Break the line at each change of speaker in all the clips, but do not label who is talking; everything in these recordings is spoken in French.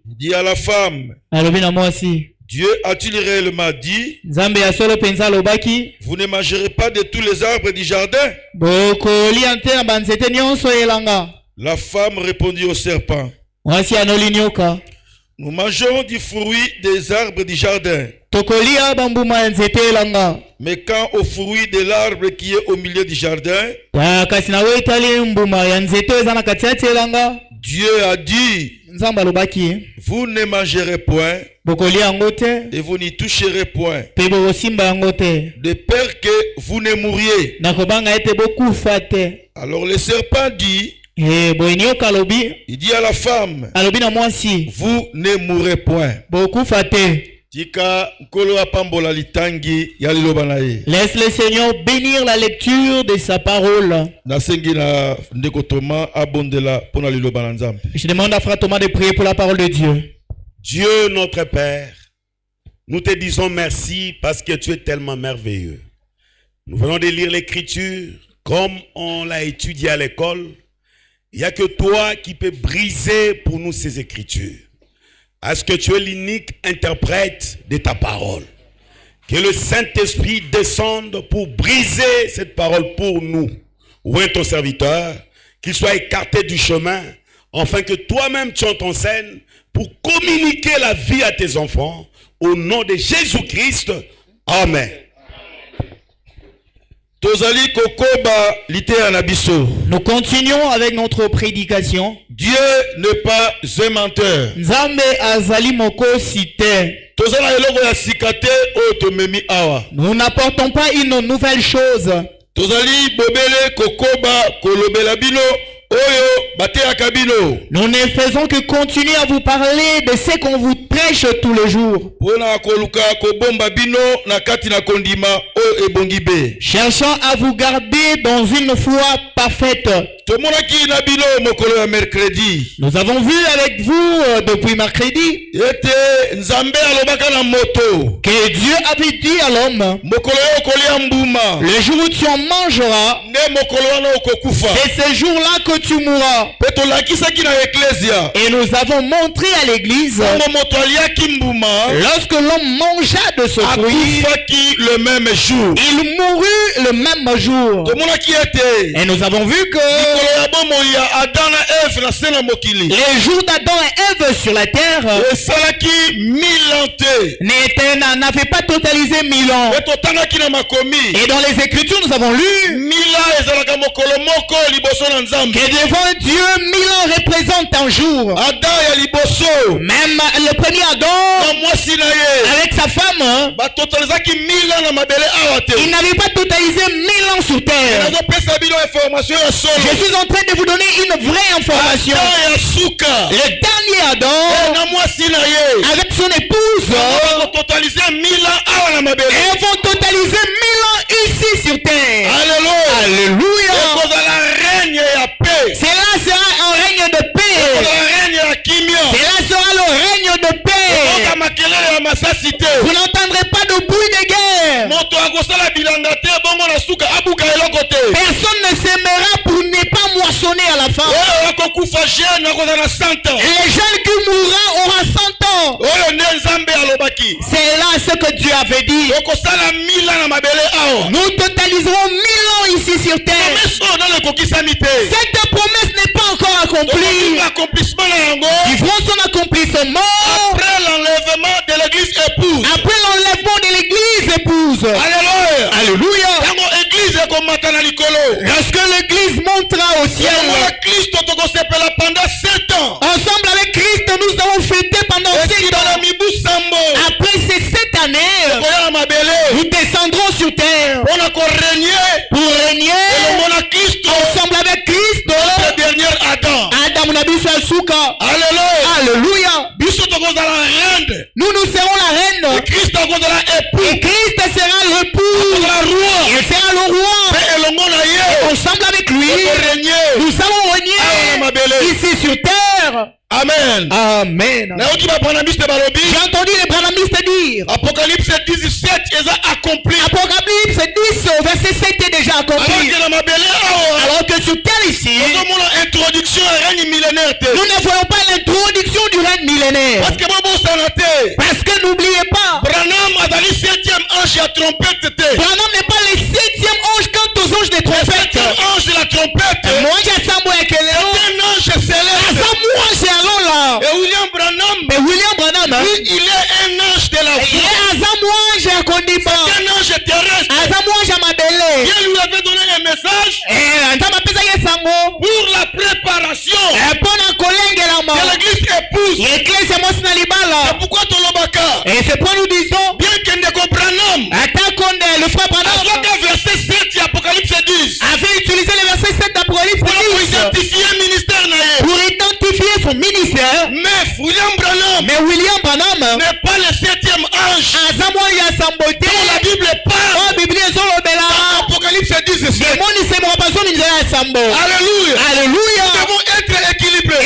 Dit à la femme, Dieu a-t-il réellement dit, vous ne mangerez pas de tous les arbres du jardin? La femme répondit au serpent, nous mangeons du fruit des arbres du jardin. Mais quand au fruit de l'arbre qui est au milieu du jardin, Dieu a dit, vous ne mangerez point et vous n'y toucherez point, de peur que vous ne mouriez. Alors le serpent dit, il dit à la femme, vous ne mourrez point.
Laisse le Seigneur bénir la lecture de sa parole. Je demande à Frère Thomas de prier pour la parole de Dieu.
Dieu notre Père, nous te disons merci parce que tu es tellement merveilleux. Nous venons de lire l'écriture comme on l'a étudié à l'école. Il n'y a que toi qui peux briser pour nous ces écritures. Est-ce que tu es l'unique interprète de ta parole? Que le Saint-Esprit descende pour briser cette parole pour nous. Ouvre ton serviteur, qu'il soit écarté du chemin, afin que toi-même tu entres en scène pour communiquer la vie à tes enfants. Au nom de Jésus-Christ. Amen.
Nous continuons avec notre prédication.
Dieu n'est pas un menteur.
Nous n'apportons pas une nouvelle chose. Nous ne faisons que continuer à vous parler de ce qu'on vous prêche tous les jours. Cherchant à vous garder dans une foi parfaite. Nous avons vu avec vous depuis mercredi que Dieu avait dit à l'homme, le jour où tu en mangeras, c'est ce jour-là que tu mourras. Et nous avons montré à l'église, lorsque l'homme mangea de ce fruit, il mourut le même jour. Et nous avons vu que les jours d'Adam et Ève sur la terre n'avaient pas totalisé 1000 ans. Et dans les Écritures, nous avons lu que devant Dieu, 1000 ans représentent un jour. Même le premier Adam, avec sa femme, il n'avait pas totalisé 1000 ans sur terre. Je suis en train de vous donner une vraie information. Le dernier Adam, avec son épouse, vont totaliser 1000 ans ici sur terre. Alléluia. Cela sera un règne de paix. Cela sera le règne de paix. Vous n'entendrez pas de bruit de guerre. Personne ne s'aimera pour ne pas moissonner à la fin. Les jeunes qui mourront aura 100 ans. C'est là ce que Dieu avait dit. Nous totaliserons 1000 ans ici sur terre. Cette promesse n'est pas encore accomplie. Ils feront son accomplissement après l'enlèvement de l'église épouse. Alléluia. Lorsque l'église montera au ciel, ensemble avec Christ, nous avons fêté pendant 7 ans. Après ces 7 années, nous descendrons sur terre pour régner ensemble avec Christ. Adam Nabiso Asuka. Alléluia. Nous serons la reine. Et Christ sera l'époux. Il sera le roi. Et ensemble avec lui, nous allons régner ici sur terre.
Amen.
J'ai entendu les branhamistes dire
Apocalypse 17 est accompli.
Apocalypse 10 au verset 7 est déjà accompli. Alors que sur terre ici,
introduction
Nous ne voyons pas l'introduction du règne millénaire. Parce que n'oubliez pas, Branham n'est pas le 7e ange quant aux anges des trompettes.
C'est un ange de la trompette.
C'est un ange céleste.
Et William Branham, lui, il est un ange de la foi. C'est un ange terrestre. Dieu lui avait donné un message pour la préparation de l'église épouse. C'est pourquoi Tolobaka,
et c'est pourquoi nous disons,
bien que Ndeko Branham,
le frère Branham
verset 7 de Apocalypse 10
avait utilisé le verset 7 d'Apocalypse 10
pour identifier le ministère
pour identifier son ministère.
Mais William Branham n'est pas le 7e ange dont la Bible parle. Dans Apocalypse 10. Alléluia. Nous devons être équilibrés.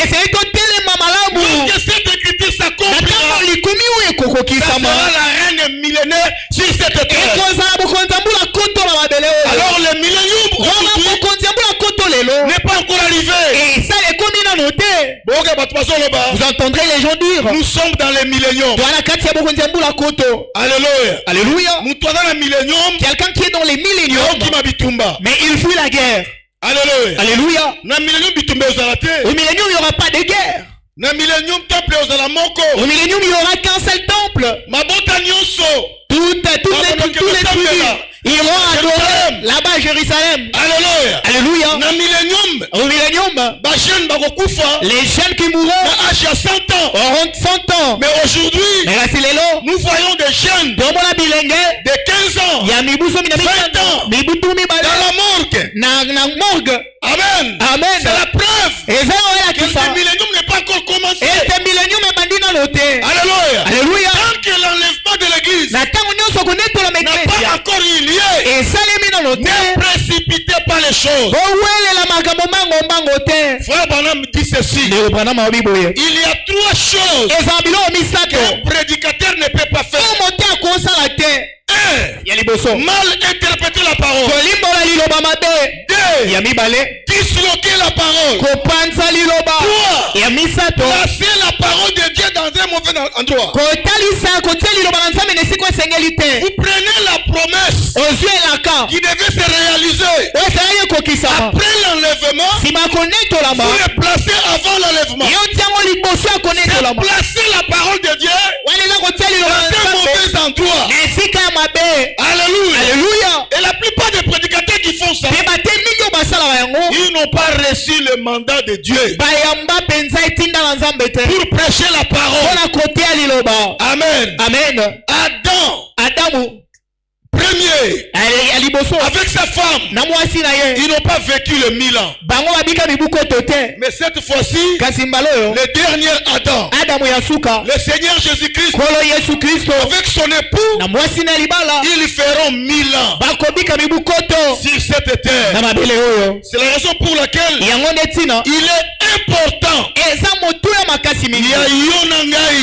Pour que cette écriture s'accomplisse, ça sera la reine millénaire sur cette terre. Alors le millénium n'est pas encore arrivé.
Vous entendrez les gens dire,
nous sommes dans le millénium. Alléluia.
Alléluia.
Quelqu'un
qui est dans les milléniums, mais il fuit la guerre.
Alléluia.
Alléluia. Au millénium, il n'y aura pas de guerre. Au millénium, il n'y aura qu'un seul temple. Tous les tribus iront adorer là-bas à Jérusalem.
Alléluia.
Alléluia. Au millénium, les jeunes qui mourront auront 100 ans.
Mais aujourd'hui, nous voyons des jeunes de 15 ans, 20 ans, dans la morgue. Amen. C'est la preuve que le millénium n'est pas encore commencé. Alléluia.
Alléluia.
Tant que l'enlèvement de l'église n'a pas encore eu lieu, ne précipitez pas les choses. Frère Branham dit ceci: il y a 3 choses qu'un prédicateur ne peut pas faire. Mal interpréter la parole. 2. Disloquer la parole. 3. Placer la parole de Dieu dans un mauvais endroit. Vous prenez la promesse qui devait se réaliser après l'enlèvement, vous le placez avant l'enlèvement. C'est placer la parole de Dieu dans un mauvais endroit. Alléluia. Et la plupart des prédicateurs qui font ça, ils n'ont pas reçu le mandat de Dieu pour prêcher la parole. Amen. Adam, premier, avec sa femme, ils n'ont pas vécu le 1000 ans. Mais cette fois-ci, le dernier Adam, le Seigneur Jésus-Christ, avec son époux, ils feront 1000 ans sur cette terre. C'est la raison pour laquelle il est important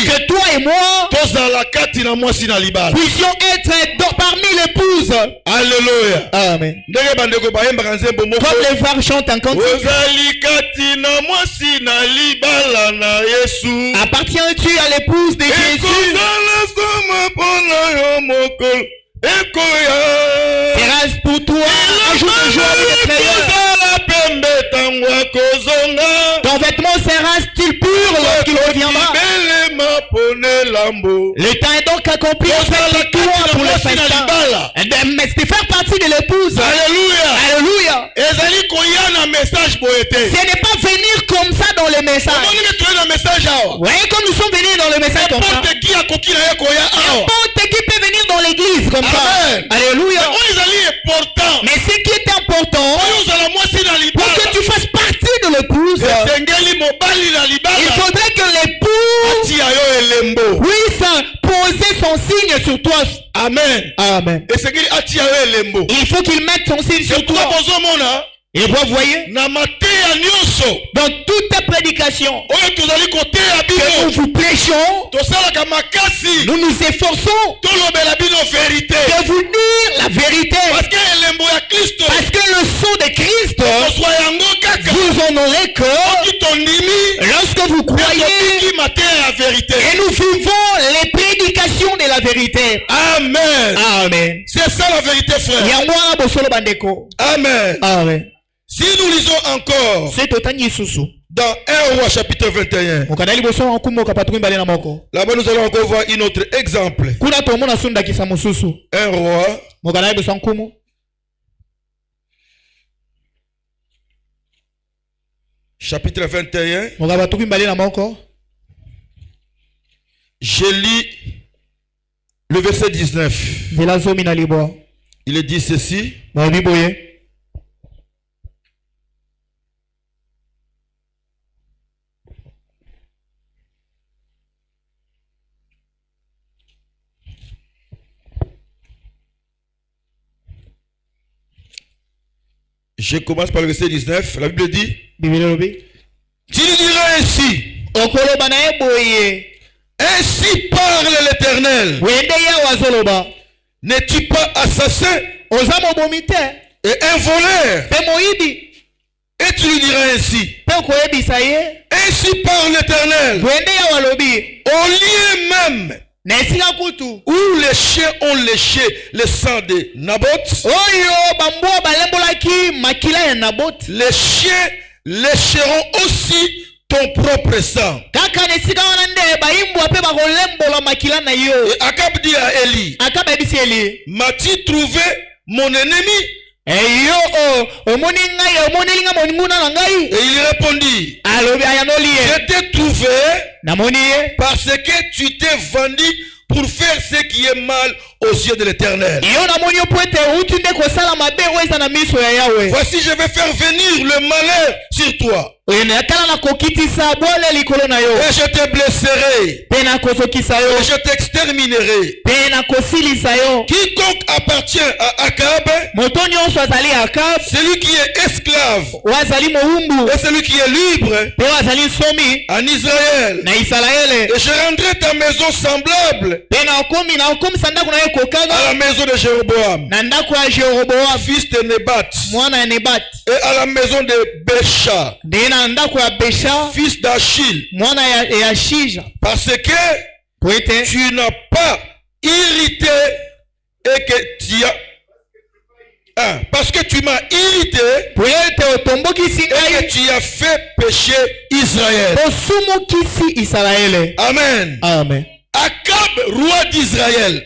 que toi et moi puissions être parmi l'épouse.
Alléluia. Amen. Comme les frères chantent un cantique. Appartiens-tu à l'épouse de Jésus? Sera-ce pour toi un jour de joie et de frayeur? Ton vêtement sera-t-il pur lorsqu'il reviendra? Le temps est donc accompli avec toi pour le festin. Mais c'est faire partie de l'épouse.
Alléluia.
Alléluia.
Ce
n'est pas venir comme ça dans le message. Vous voyez comme nous sommes venus dans le message comme ça. N'importe qui peut venir dans l'église comme ça. Alléluia. Mais ce qui est important, pour que tu fasses partie de l'épouse, il faudrait que l'époux puisse poser son signe sur toi.
Amen.
Amen. Il faut qu'il mette son signe sur toi. Et vous voyez, dans toute prédication que nous vous prêchons, nous nous efforçons de vous dire la vérité. Parce que le sang de Christ, vous en aurez que lorsque vous croyez, et nous vivons les prédications de la vérité.
Amen.
Amen.
C'est ça la vérité, frère. Amen.
Amen.
Si nous lisons encore dans 1 Roi chapitre 21, là-bas nous allons encore voir un autre exemple. 1 Roi chapitre 21. Je lis le verset 19. Il est dit ceci. Je commence par le verset 19. La Bible dit: tu diras ainsi, ainsi parle l'Éternel. N'es-tu pas assassin et un voleur? Et tu lui diras ainsi, ainsi parle l'Éternel, au lieu même où les chiens ont léché le sang de Naboth, les chiens lécheront aussi ton propre sang. Et Akab dit à Élie, m'as-tu trouvé mon ennemi? Et il répondit, je t'ai trouvé parce que tu t'es vendu pour faire ce qui est mal aux yeux de l'Éternel. Voici, je vais faire venir le malheur sur toi. Et je te blesserai. Et je t'exterminerai. Quiconque appartient à Akab, celui qui est esclave et celui qui est libre en Israël, et je rendrai ta maison semblable à la maison de Jéroboam, fils de Nebat, et à la maison de Bécha, fils d'Achil, parce que tu n'as pas irrité et que tu as parce que tu m'as irrité et que tu as fait pécher Israël. Amen.
Amen.
Akab, roi d'Israël,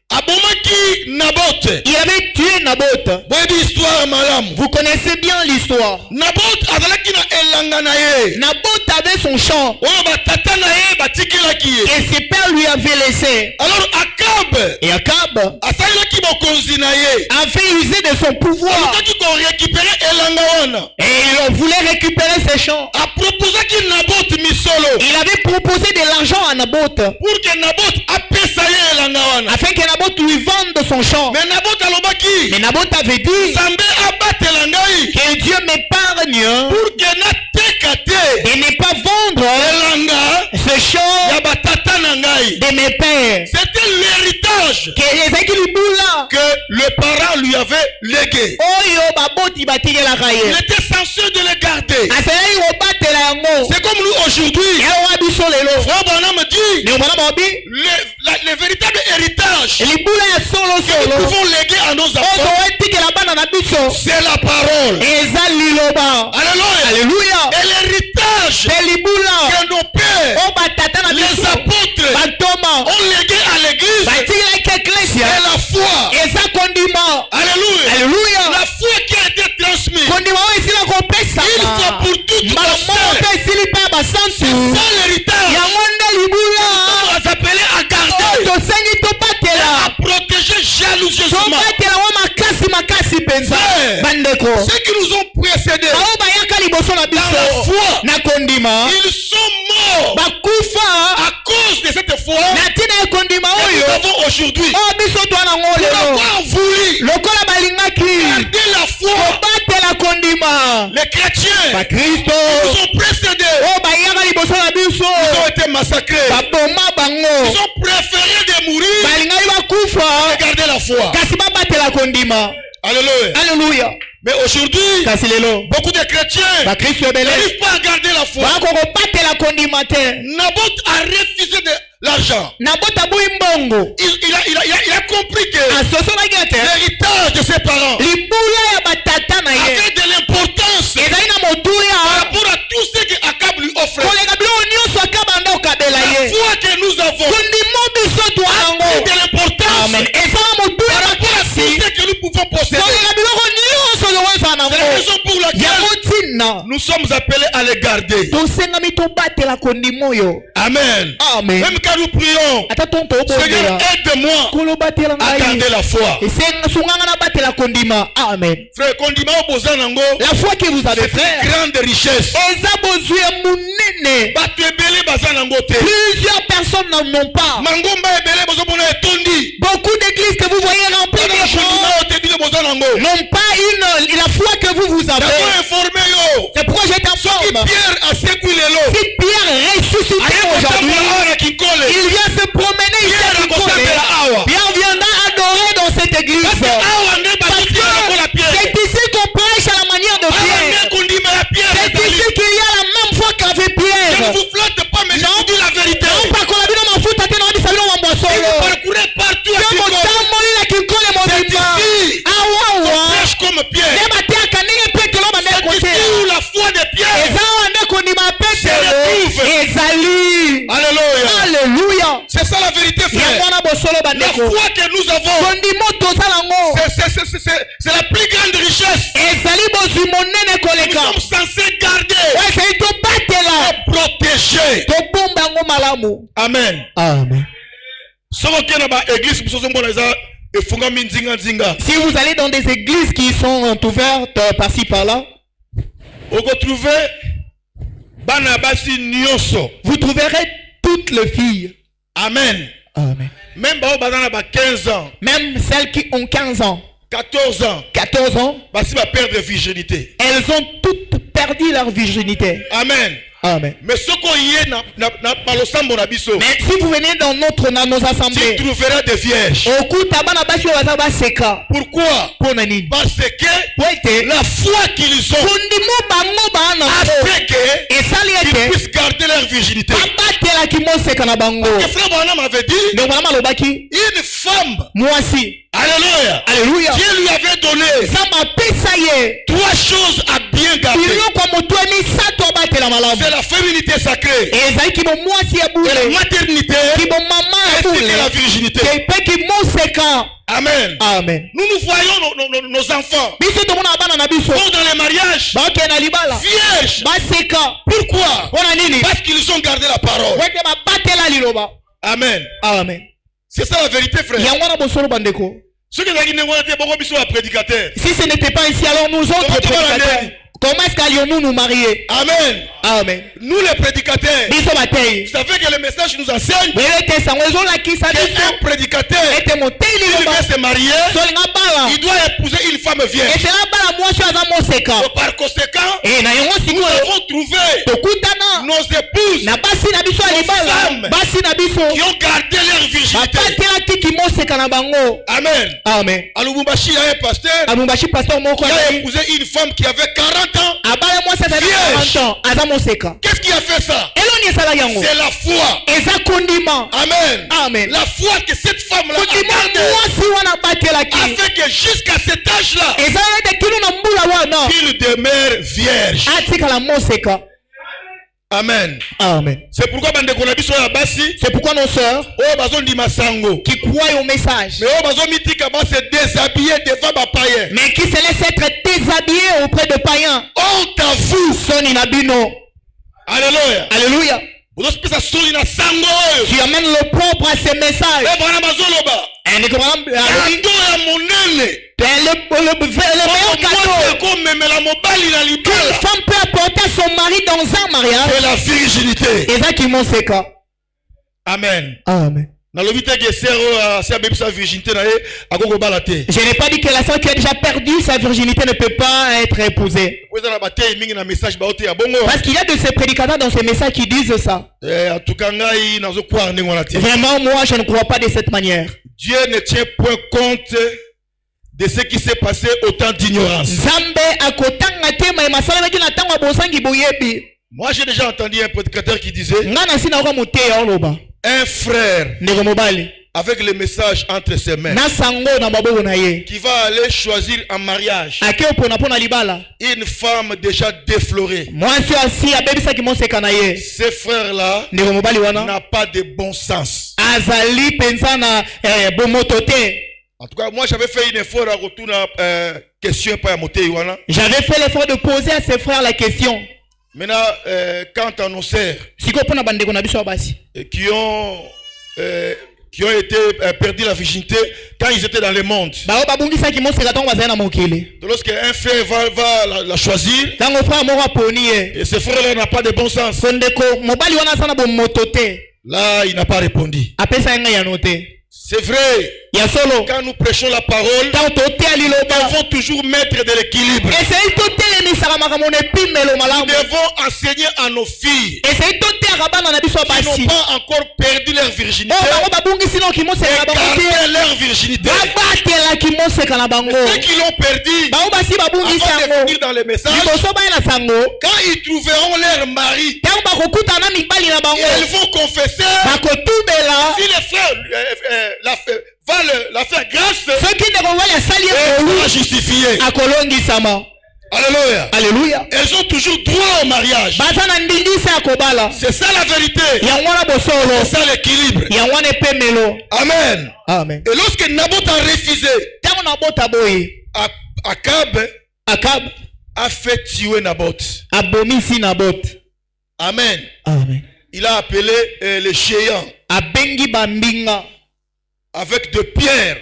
abomaki Naboth.
Il avait tué Naboth. Vous connaissez bien l'histoire.
Naboth
avait son champ. Et ses pères lui avaient laissé.
Alors Akab,
et Akab avait usé de son pouvoir. Et il voulait récupérer ses champs. Il avait proposé de l'argent à Naboth afin que Naboth lui vende son champ. Mais Naboth avait dit que Dieu m'épargne et ne pas vendre ce champ de mes pères.
C'était l'héritage que le parent lui avait légué. Il était censé de le garder. C'est comme nous aujourd'hui. Frère Branham dit le véritable héritage que nous pouvons léguer à nos enfants, c'est la parole.
Alléluia.
Et l'héritage que nos pères, les apôtres, ont légué à l'église, c'est la foi. Alléluia. La foi qui a été transmise une fois pour toutes, c'est ça l'héritage. Nous sommes appelés à garder, à protéger jalousement. Ceux qui nous ont précédés dans la foi, ils sont morts à cause de cette foi. Et nous avons aujourd'hui, pour avoir voulu garder la foi, les chrétiens qui nous ont précédés, ils ont été massacrés. Ils ont préféré de mourir et garder la foi.
Alléluia.
Alléluia.
Mais aujourd'hui, beaucoup de chrétiens n'arrivent pas à garder la foi. Naboth a refusé l'argent. Il a compris que l'héritage de ses parents avait de l'importance par rapport à tout ce que Akab lui offrait. La foi que nous avons a de l'importance par rapport à tout ce que nous pouvons posséder. C'est la raison pour laquelle nous sommes appelés à les garder. Amen. Même quand nous prions, Seigneur, aide-moi à garder la foi. Frère,
la foi que vous avez, frère,
c'est une grande richesse.
Plusieurs personnes n'en ont pas. Beaucoup d'églises que vous voyez remplies de gens n'ont pas la foi que vous avez. C'est pourquoi je t'informe. Si Pierre ressuscité aujourd'hui, il vient se promener ici à Kikole. Pierre viendra adorer dans cette église. Parce que c'est ici qu'on prêche à la manière de Pierre. C'est ici qu'il y a la même foi qu'avait Pierre.
Je ne vous flatte pas, mais je vous dis la vérité.
Vous parcourez partout à Kikole.
C'est ici qu'on prêche comme Pierre. C'est ici où la foi de Pierre se retrouve.
Alléluia.
C'est ça la vérité, frère. La foi que nous avons, c'est la plus grande richesse. Nous sommes censés garder et protéger. Amen.
Si vous allez dans des églises qui sont ouvertes par-ci par-là, vous trouverez toutes les filles.
Amen.
Amen.
Même 15 ans.
Même celles qui ont 15 ans.
14 ans. Perdre virginité.
Elles ont toutes perdu leur virginité.
Amen.
Amen.
Mais si
vous venez dans nos assemblées,
tu trouveras des vierges. Pourquoi? Parce que la foi qu'ils ont a fait qu'ils puissent garder leur virginité. Frère Branham avait dit, une femme, alléluia, Dieu lui avait donné 3 choses à bien garder. C'est la féminité sacrée, et la maternité, et la virginité. Amen.
Amen.
Nous voyons nos enfants vont dans les mariages vierges. Pourquoi? Parce qu'ils ont gardé la parole. Amen.
Amen.
C'est ça la vérité, frère. Si
ce n'était pas ici, alors nous autres prédicateurs, comment est-ce qu'allions-nous nous marier?
Amen.
Amen.
Nous les prédicateurs, vous savez que le message nous enseigne qu'un prédicateur, il veut se marier, il doit épouser une femme vierge. Par conséquent, nous avons trouvé nos épouses, nos femmes qui ont gardé leur virginité. Amen.
Amen.
À Lubumbashi, il y a un pasteur qui a épousé une femme qui avait 40 ans. Qu'est-ce qui a fait ça? C'est la foi. Amen.
Amen.
La foi que cette femme-là a fait que jusqu'à cet âge-là, il demeure vierge. Amen.
Amen.
C'est pourquoi
nos sœurs qui croient au message, mais qui se laissent être déshabillés auprès de païens,
honte à vous. Alléluia.
Alléluia. Tu amènes le propre à ces messages. Le meilleur cadeau qu'une femme peut apporter à son mari dans un mariage,
c'est la virginité. Amen.
Amen. Je n'ai pas dit que la femme qui a déjà perdu sa virginité ne peut pas être épousée. Parce qu'il y a de ces prédicateurs dans ces messages qui disent ça. Vraiment, moi, je ne crois pas de cette manière.
Dieu ne tient point compte de ce qui s'est passé au temps d'ignorance. Moi, j'ai déjà entendu un prédicateur qui disait un frère avec le message entre ses mains qui va aller choisir en mariage une femme déjà déflorée. Ce frère-là n'a pas de bon sens. En tout cas, moi j'avais fait un effort à retourner question par Motéiwana.
J'avais fait l'effort de poser à ses frères la question.
Maintenant, quant à nos sœurs qui ont été perdu la virginité quand ils étaient dans le monde. Lorsque un frère va la choisir, et ce frère-là n'a pas de bon sens. Là, il n'a pas répondu. C'est vrai. Quand nous prêchons la parole, nous devons toujours mettre de l'équilibre. Nous devons enseigner à nos filles qui n'ont pas encore perdu leur virginité et garder leur virginité. Ceux qui l'ont perdu, avant de venir dans les messages, quand ils trouveront leur mari, ils vont confesser. Si les frères va la faire grâce, et sera justifié. Alléluia.
Alléluia.
Elles ont toujours droit au mariage. C'est ça la vérité. C'est ça l'équilibre. Amen.
Amen.
Et lorsque Naboth a refusé, Akab a fait tuer Naboth. Amen.
Amen.
Il a appelé les géants avec de pierres.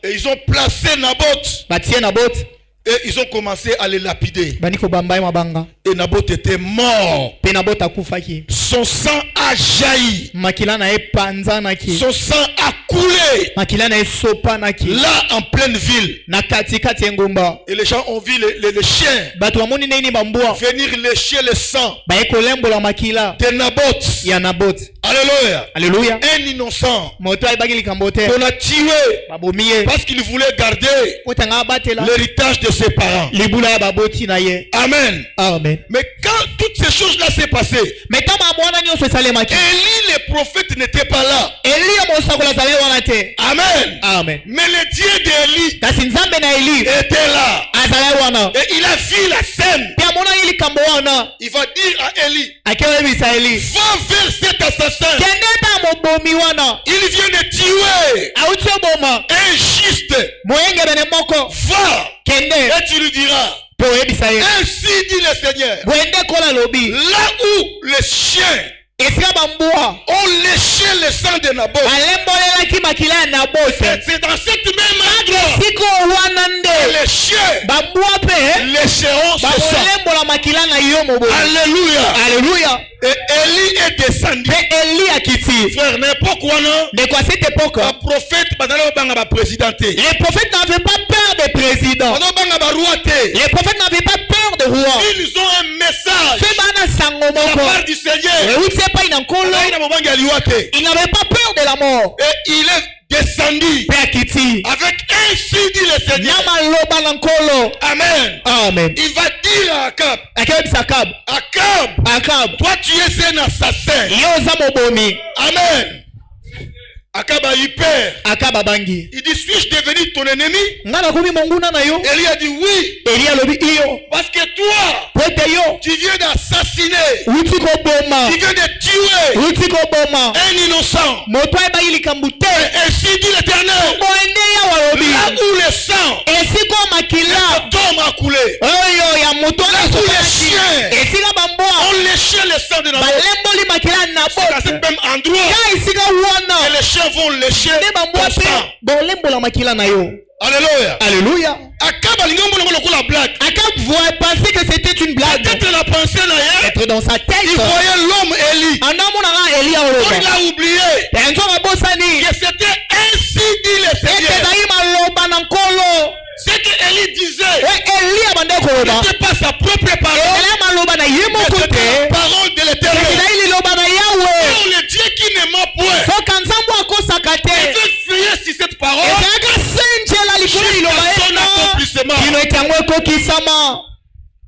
Et ils ont placé Naboth. Et ils ont commencé à les lapider. Et Naboth était mort. Son sang a jailli. Son sang a coulé. Là, en pleine ville. Et les gens ont vu les chiens venir lécher le sang de Naboth. Alléluia.
Alléluia.
Un innocent qu'on a tué parce qu'il voulait garder l'héritage de ses parents. Amen.
Amen.
Mais quand toutes ces choses-là s'est passées, Élie le prophète n'était pas là. Amen.
Amen.
Mais le Dieu d'Élie était là. Et il a vu la scène. Il va dire à Élie, va vers cet assassin. Il vient de tuer un juste. Va et tu lui diras, ainsi dit le Seigneur, là où les chiens ont léché le sang de Naboth, c'est dans cette même endroit que les chiens lécheront ce sang. Alléluia.
Alléluia.
Et Élie est descendu. Frère, n'importe quoi, non?
De quoi cette époque?
Les prophètes
n'avaient pas peur des présidents. Les prophètes n'avaient pas peur de rois.
Ils ont un message de la part du Seigneur.
Ils n'avaient pas peur de la mort.
Et il est descendu avec ainsi dit le Seigneur. Amen.
Amen.
Il va dire à Akab, toi tu es un assassin. Amen. Akab a eu peur. Il dit, suis-je devenu ton ennemi? Élie a dit oui. Parce que toi, tu viens d'assassiner, tu viens de tuer un innocent. Et ainsi dit l'Éternel, là où le sang tombe a coulé, là où les chiens ont léché le sang de Naboth, c'est à ce même endroit que les chiens vont lécher ton sang. Alléluia.
Alléluia.
Akab
pensait que c'était une blague. Être dans sa tête.
Il voyait l'homme Élie. Il a oublié que c'était ainsi dit le Seigneur. Ce que Élie disait n'était pas sa propre parole, mais c'était la parole de l'Éternel. Le Dieu qui ne ment point, il veut veiller sur cette parole jusqu'à accomplissement.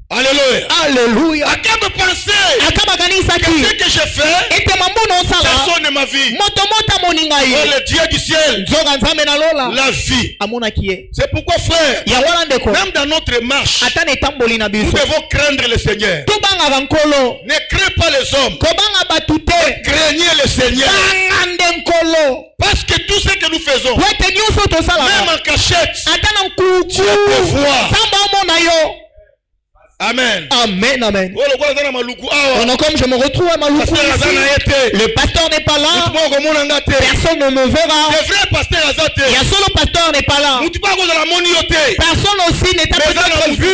Alléluia.
Alléluia.
À quoi penser que ce que je fais, personne ne m'a vu. Oh, le Dieu du ciel, la vie. C'est pourquoi, frère, même dans notre marche, nous devons craindre le Seigneur. Ne crains pas les hommes, craignez le Seigneur. Parce que tout ce que nous faisons, même en cachette, Dieu te voit. Amen.
Amen, amen. Comme je me retrouve à Maluku ici, le pasteur n'est pas là, personne ne me verra. Il y a seul le pasteur n'est pas là. Personne aussi n'est peut-être vu,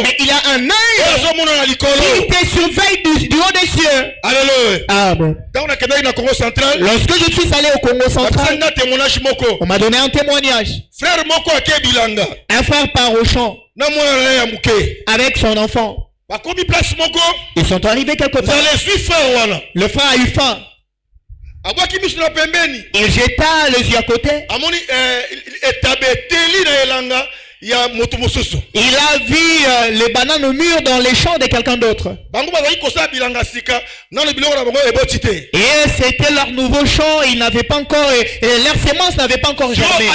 mais il y a un œil qui te surveille du haut des cieux.
Alléluia.
Amen. Lorsque je suis allé au Congo central, on m'a donné un témoignage. Un frère part au champ avec son enfant. Ils sont arrivés quelque part. Le frère a eu faim. Il jeta les yeux à côté. Il a vu les bananes mûres dans les champs de quelqu'un d'autre. Et c'était leur nouveau champ. Ils n'avaient pas encore, leur sémence n'avait pas encore germé.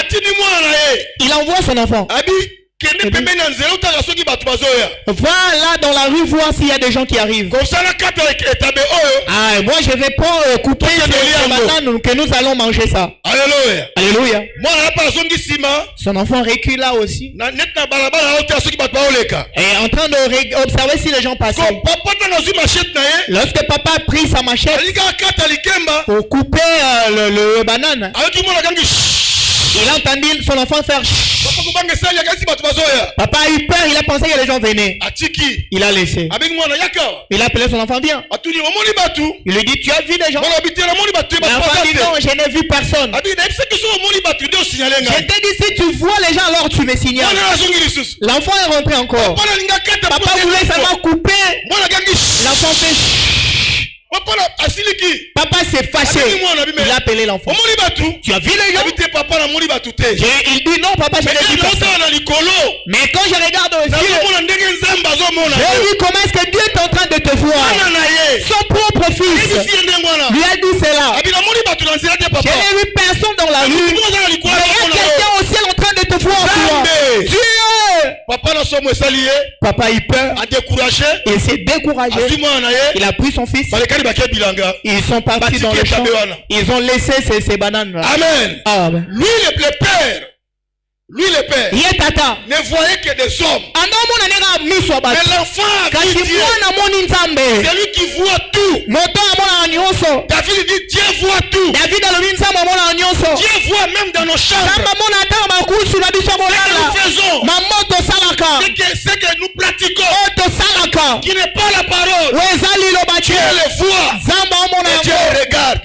Il envoie son enfant. Voilà dans la rue voir s'il y a des gens qui arrivent. Ah, moi je vais pas couper les bananes que nous allons manger ça.
Alléluia.
Alléluia. Son enfant recule là aussi. Et en train d'observer si les gens passaient. Lorsque papa a pris sa machette pour couper le banane, il a entendu son enfant faire papa a eu peur, il a pensé que les gens venaient. Il a laissé. Il a appelé son enfant, viens. Il lui dit, tu as vu des gens? L'enfant dit, non, je n'ai vu personne. Je t'ai dit, si tu vois les gens, alors tu me signales. L'enfant est rentré encore. Papa voulait seulement couper. L'enfant fait papa s'est fâché. Il a appelé l'enfant. Tu as vu les gens? Il dit non papa, je n'ai vu personne. Mais quand je regarde aux yeux, je dis comment est-ce que Dieu est en train de te voir. Son propre fils lui a dit cela. Je n'ai vu personne dans la rue, mais il y a quelqu'un au ciel en train de te voir. Dieu. Papa a eu peur. Il s'est découragé. Il a pris son fils. Ils sont partis dans le champ. Ils ont laissé ces bananes là.
Amen.
Amen.
Lui le père ne voyait que des hommes. Mais l'enfant dit Dieu. C'est lui qui voit tout. David dit Dieu voit tout. Dieu voit même dans nos chambres. Ce que nous faisons, ce que nous pratiquons, qui n'est pas la parole, Dieu le voit et Dieu regarde.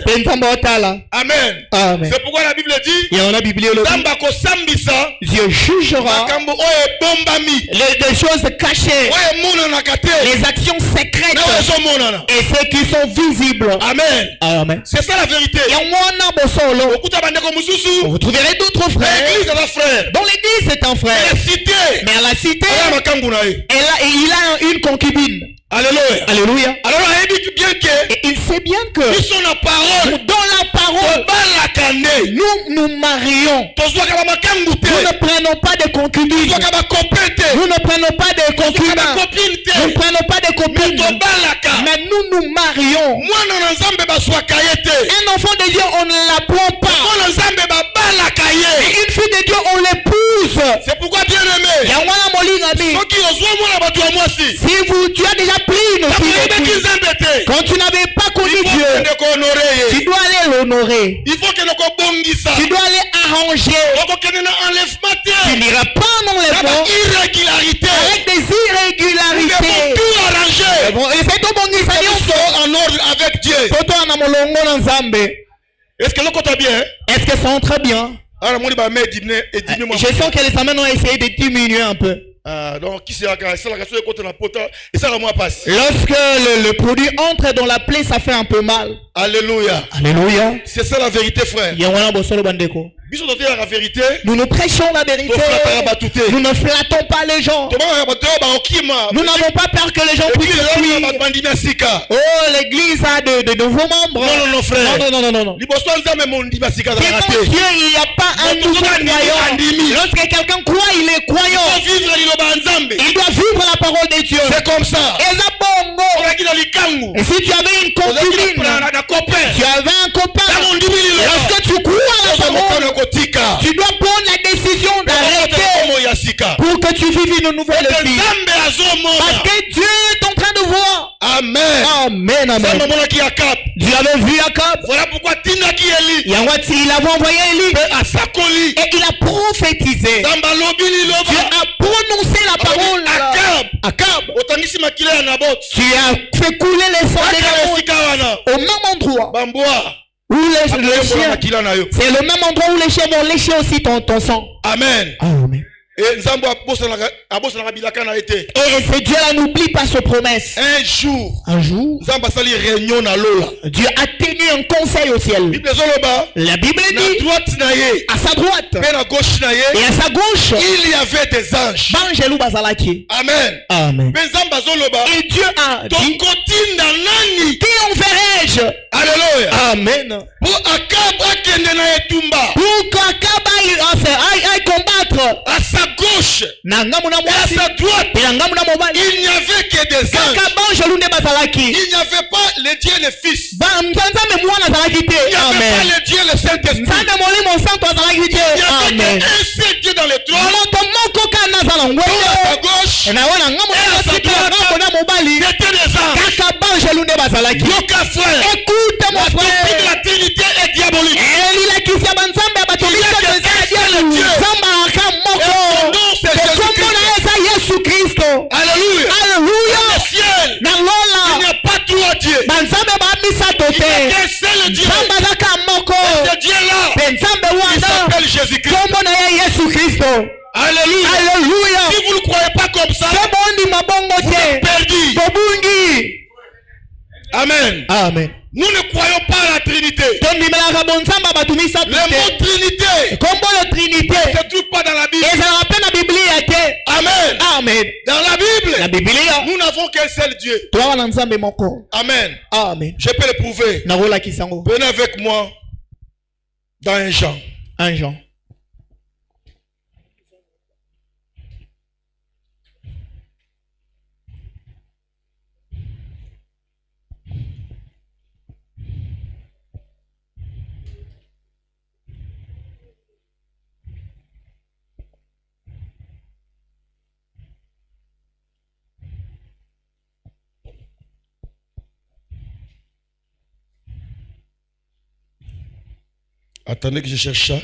Amen.
Amen.
C'est pourquoi la Bible dit
Dieu jugera les choses cachées, les actions secrètes et ceux qui sont visibles.
Amen.
Amen.
C'est ça la vérité.
Vous trouverez d'autres frères. Dans l'église c'est un frère. Mais à la cité, il a une concubine.
Alléluia.
Alléluia.
Alors
et il sait bien que dans la parole, nous marions. Nous ne prenons pas de concubines. Nous ne prenons pas de concubins. Nous ne prenons pas de copines. Mais nous marions. Un enfant de Dieu, on ne l'apprend pas. Et une fille de Dieu, on l'épouse.
C'est pourquoi bien aimé,
si tu as déjà pris une fille, quand tu n'avais pas connu Dieu, tu dois aller l'honorer. Tu dois aller arranger. Tu n'iras pas en enlèvement avec des irrégularités.
Tout arranger.
Et c'est tout bon
en ordre avec Dieu. Est-ce que l'autre bien?
Est-ce que ça entre bien? Je sens que les amens ont essayé de diminuer un peu.
Donc, qui sera ça la question de côté la pote et ça la moi passe.
Lorsque le produit entre dans la plaie, ça fait un peu mal.
Alléluia.
Alléluia.
C'est ça la vérité, frère. La vérité.
Nous nous prêchons la vérité. Nous ne flattons pas les gens. Nous n'avons pas peur que les gens puissent fuir. Oh, l'église a de nouveaux membres.
Non, frère.
Non. Devant Dieu, il n'y a pas un nouveau croyant. Lorsque quelqu'un croit, il est croyant. Il doit vivre la parole de Dieu.
C'est comme ça.
Et si tu avais une concubine, tu avais un copain, lorsque tu crois à la parole, tu dois prendre la décision d'arrêter pour que tu vives une nouvelle vie. Parce que Dieu est en train de voir.
Amen.
Dieu avait vu Akab.
Voilà pourquoi il
avait envoyé Élie. Et il a prophétisé. Dieu a prononcé la parole. Akab. Tu as fait couler les sangs de Naboth au même endroit où les chiens. C'est le même endroit où les chiens vont lécher aussi ton sang.
Amen. Et
c'est Dieu n'oublie pas ses promesses.
Un jour,
Dieu a tenu un conseil au ciel. La Bible dit à sa droite et à sa gauche
il y avait des anges.
Amen. Et Dieu a dit qui enverrai-je?
Alléluia.
Amen.
Pour
qu'Akab aille combattre
à sa gauche et à sa droite, il n'y avait que des anges. Il n'y avait pas le Dieu et le Fils. Il n'y avait pas le Dieu et le Saint-Esprit. Il n'y avait qu'un seul Dieu dans le trône. À sa gauche et à sa droite, c'était des anges. Yoka frère,
écoute mon frère,
la Trinité est diabolique. Alléluia. Le ciel, il n'y a pas trois dieux. Il n'y a qu'un seul Dieu. Ce Dieu-là, il s'appelle Jésus-Christ. Alléluia. Si vous ne croyez pas comme ça, vous êtes perdus. Amen. Nous ne croyons pas à la Trinité. Le mot Trinité ne se trouve pas dans la Bible. Amen. Dans la Bible, nous n'avons qu'un seul Dieu. Amen. Je peux le prouver. Venez avec moi dans 1 Jean.
1 Jean.
Attendez que je cherche ça.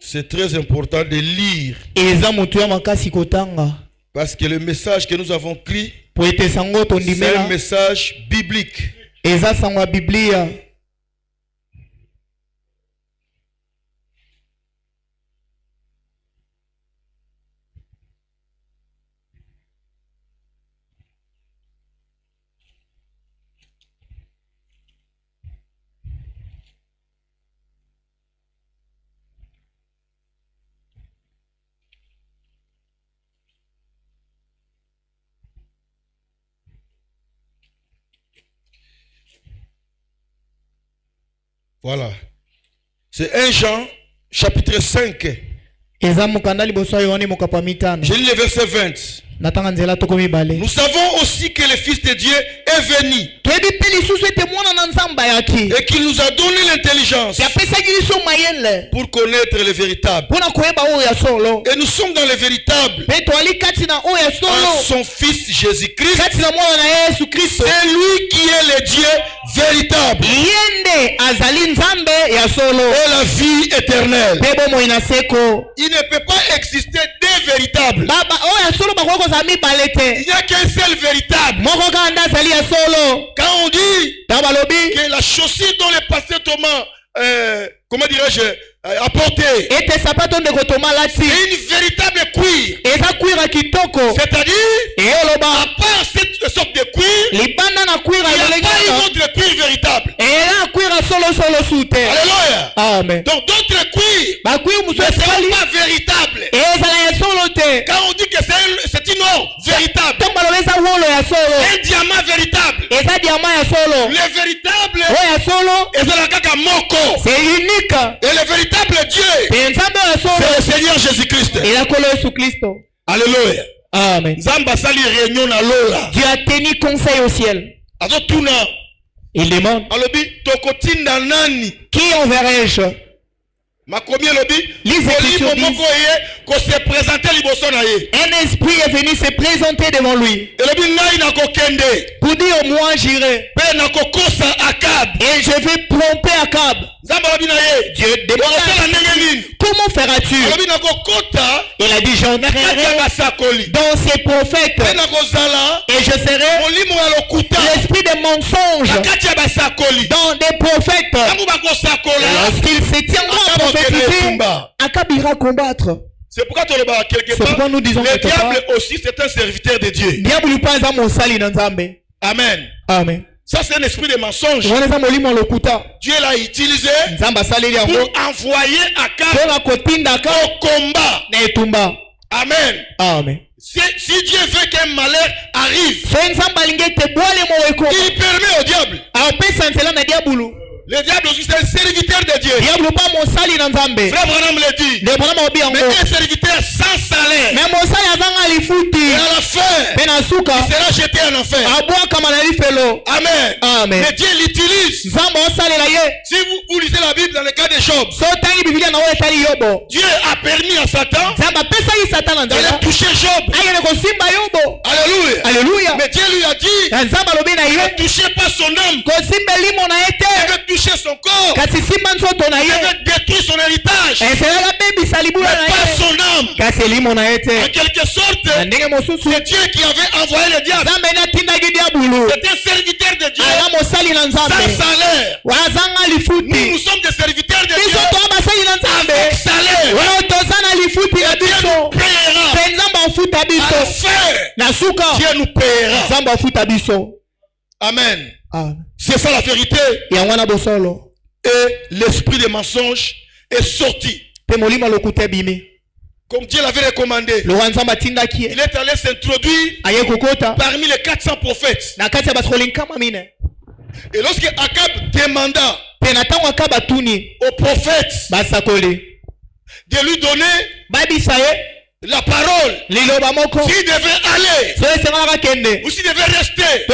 C'est très important de lire. Parce que le message que nous avons pris, c'est un message biblique. Voilà. C'est 1 Jean, chapitre 5. Je lis le verset 20. Nous savons aussi que le Fils de Dieu est venu et qu'il nous a donné l'intelligence pour connaître le véritable. Et nous sommes dans le véritable en son Fils Jésus-Christ. C'est lui qui est le Dieu véritable et la vie éternelle. Il ne peut pas exister deux véritables. Il n'y a qu'un seul véritable. Quand on dit que la chaussure dont le pasteur Thomas
comment dirais-je, apporter.
Et tes sapatos de kotoma lati.
C'est une véritable cuir.
Et ça cuir à kitoko.
C'est-à-dire, à part cette sorte de cuir, il n'y a pas une autre cuir véritable.
Et là, cuir à solo sous terre.
Alléluia.
Amen.
Donc d'autres cuirs ne sont pas véritables. Quand on dit que c'est une or véritable, un diamant véritable, le véritable,
c'est unique.
Et le véritable Dieu, c'est le Seigneur Jésus-Christ. Alléluia.
Amen.
Dieu
a tenu conseil au ciel. Il demande, qui enverrai-je? Les Écritures disent, un esprit est venu se présenter devant lui. Pour dire, moi j'irai. Et je vais tromper Akab. Dieu demande, comment feras-tu? Il a dit, j'entrerai dans ces prophètes et je serai l'esprit des mensonges dans des prophètes. Lorsqu'il se tiendra à prophétiser, Akab ira combattre.
C'est pourquoi nous disons le diable aussi c'est un serviteur de Dieu. Amen.
Amen.
Ça c'est un esprit de mensonge. Dieu l'a utilisé pour envoyer Akab au combat. Amen.
Amen.
Si Dieu veut qu'un malheur arrive, il permet au diable. Le diable aussi c'est un serviteur de Dieu. Frère Branham le dit. Mais un serviteur sans salaire. Et à la fin, il sera jeté en enfer. Amen.
Amen.
Mais Dieu l'utilise. Si vous lisez la Bible dans le cas de Job, Dieu a permis à Satan d'aller toucher Job.
Alléluia.
Mais Dieu lui a dit, ne touchez pas son âme. Ne toucher son corps. Il veut détruire son héritage. Mais pas son âme. En quelque sorte, c'est Dieu qui avait envoyé le diable. C'est un serviteur de Dieu sans salaire. Nous sommes des serviteurs de Dieu avec salaire. Dieu nous paiera. Dieu nous paiera. Amen. C'est ça la vérité. Et l'esprit de mensonge est sorti. Comme Dieu l'avait recommandé. Il est allé s'introduire parmi les 400 prophètes. Et lorsque Akab demanda aux prophètes de lui donner la parole, s'il devait aller ou s'il devait rester,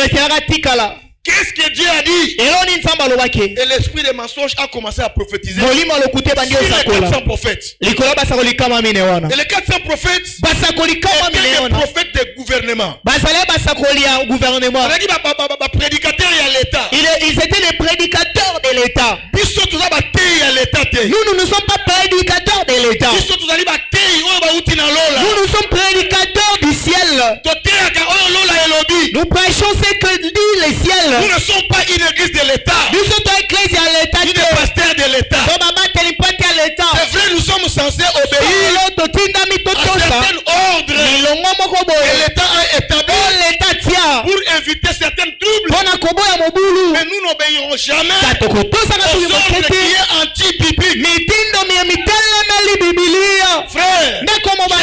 qu'est-ce que Dieu a dit? Et l'esprit des mensonges a commencé à prophétiser sur les 400 prophètes. Et les 400 prophètes étaient des prophètes de gouvernement.
Ils étaient des prédicateurs de l'État. Nous ne sommes pas prédicateurs de l'État. Nous sommes prédicateurs du ciel. Nous prêchons ce que dit le ciel.
Nous ne sommes pas une église de l'État.
Nous sommes une église de l'État.
Ni des pasteurs de l'État. C'est vrai, nous sommes censés obéir à certains ordres que l'État a établi pour éviter certains troubles. Mais nous n'obéirons jamais aux ordres qui est anti-biblique. Frère,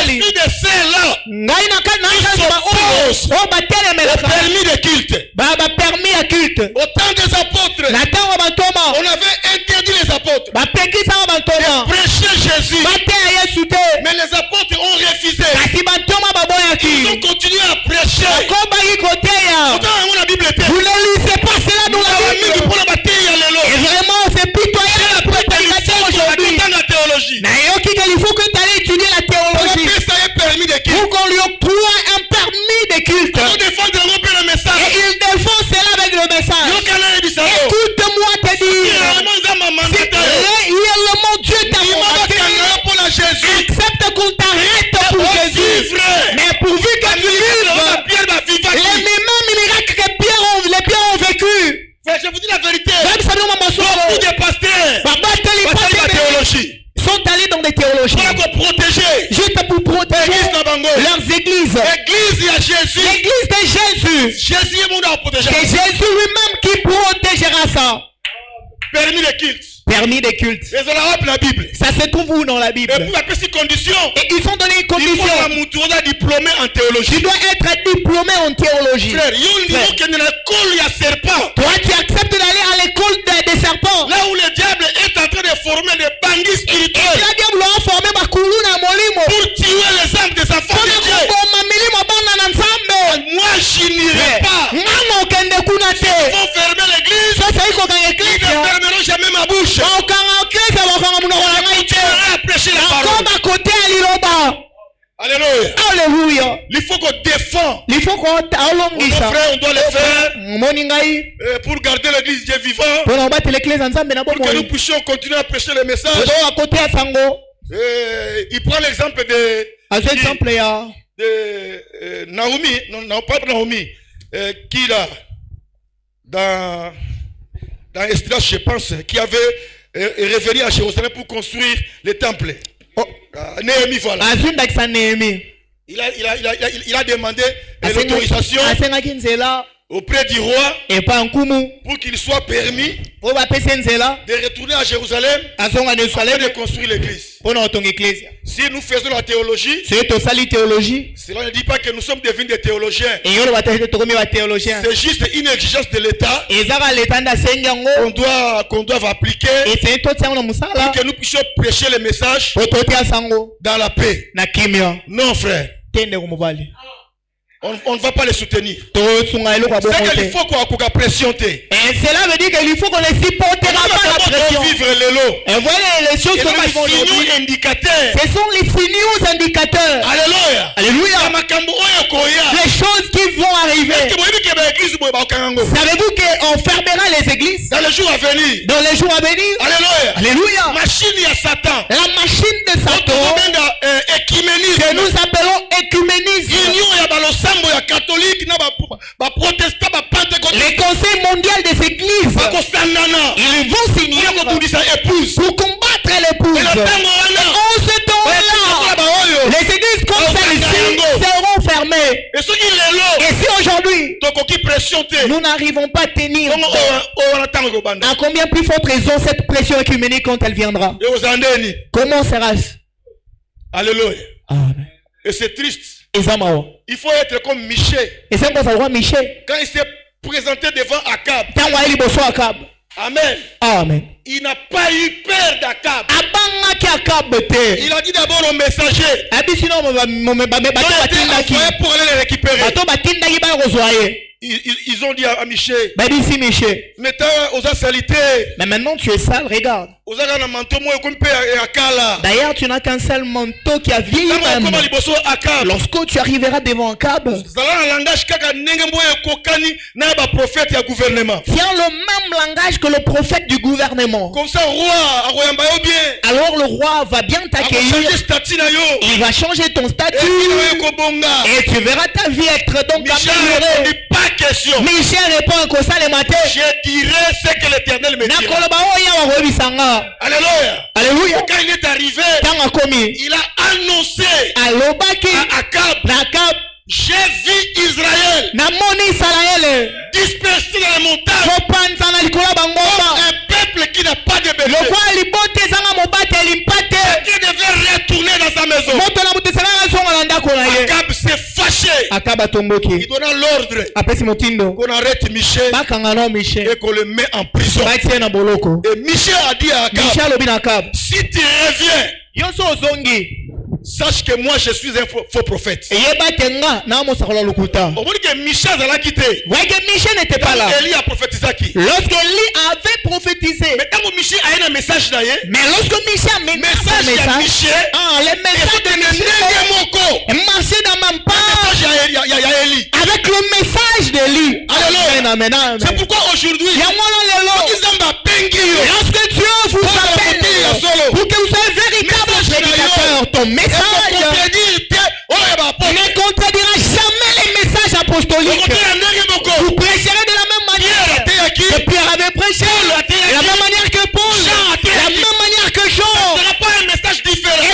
je suis de ceux-là qui s'opposent au permis de culte. Au temps des apôtres, on avait interdit les apôtres de prêcher Jésus. Mais les apôtres ont refusé. Ils ont continué à prêcher. Pourtant, la Bible était.
Vous ne lisez pas cela dans la Bible. Et vraiment, c'est pitoyable la prédication aujourd'hui. Il faut que tu ailles étudier la théologie. Pour qu'on lui octroie un permis de culte. Et il défend cela avec le message. Écoute-moi te dire. Si réellement Dieu t'a mandaté, accepte qu'on t'arrête pour Jésus. Mais pourvu que tu vives,
de théologie. Juste pour protéger leurs églises. L'église de Jésus. C'est Jésus lui-même qui protégera ça.
Permis de culte.
Permis de culte. Ça se trouve où dans la Bible? Et ils ont donné une condition. Tu dois être diplômé en théologie.
Frère,
toi, tu acceptes d'aller à l'école des serpents.
Là où le diable est en train de former des bandits spirituels.
Le diable a formé
pour tuer les âmes des enfants de Dieu. Moi, je n'irai pas. Ils vont fermer l'église. Ils ne fermeront jamais ma bouche. Alléluia.
Alléluia.
Il faut qu'on défende.
Il faut qu'on
Nos frères, on doit le faire pour garder l'église Dieu vivant. Pour que nous puissions continuer à prêcher le message. Il prend l'exemple de Naomi. Non, pas Naomi. Qui là dans Esdras, je pense, qui avait revenu à Jérusalem pour construire le temple. Néhémie, voilà. Il a demandé l'autorisation auprès du roi pour qu'il soit permis de retourner à Jérusalem afin de construire l'église. Si nous faisons la théologie, cela ne dit pas que nous sommes devenus des théologiens. C'est juste une exigence de l'État qu'on doit appliquer pour que nous puissions prêcher le message dans la paix. Non, frère. On ne va pas les soutenir. C'est qu'il faut qu'on pression.
Et cela veut dire qu'il faut qu'on les supportera pas la pression. Et voilà les choses que nous vivons aujourd'hui. Ce sont les signaux indicateurs.
Alléluia.
Alléluia. Les choses qui vont arriver. Savez-vous qu'on fermera les églises
dans les jours à venir?
Dans les jours à venir.
Alléluia.
Alléluia.
Machine à Satan.
La machine de Satan. Que nous appelons écuménisme. Les conseils mondiaux des églises, ils vont signer pour combattre l'épouse. En ce temps-là, les églises comme celle-ci seront fermées. Et si aujourd'hui nous n'arrivons pas à tenir, à combien plus forte raison cette pression écuménique quand elle viendra? Comment sera-ce?
Alléluia.
Amen.
Et c'est triste.
Il
faut être comme Michée. Quand il s'est présenté devant Akab. Amen.
Amen.
Il n'a pas eu peur d'Akab. Il a dit d'abord au messager. Pour aller les récupérer. Ils ont dit à Michée.
Mais maintenant tu es sale, regarde. D'ailleurs, tu n'as qu'un seul manteau qui a vieilli même. Lorsque tu arriveras devant Akab, tiens le même langage que le prophète du gouvernement.
Comme ça,
alors le roi va bien t'accueillir. Il va changer ton statut. Et tu verras ta vie être donc améliorée. Michel répond que ça le matin.
Je dirai ce que l'Éternel me dira. Alléluia.
Alléluia.
Quand il est arrivé, il a annoncé à Akab, j'ai vu Israël dispersé dans les montagnes comme un peuple qui n'a pas de berger. Qui devait retourner dans sa maison. Akab s'est fâché. Il donna l'ordre qu'on arrête Michée et qu'on le met en prison. Et Michée a dit à Akab, si tu reviens, sache que moi je suis un faux prophète. On dit que Michel n'était pas là. Élie a prophétisé qui?
Lorsqu'Élie avait prophétisé.
Mais quand Michel a un message là,
mais lorsque Michel a un message, les messages de Michel marchaient dans même pas avec le message d'Élie.
Alléluia. C'est pourquoi aujourd'hui,
lorsque Dieu vous appelle pour que vous soyez véritable prédicateur, ton message ne contredira jamais les messages apostoliques. Vous prêcherez de la même manière que Pierre avait prêché, de la même manière que Paul, de la même manière que Jean.
Ce n'est pas un message différent.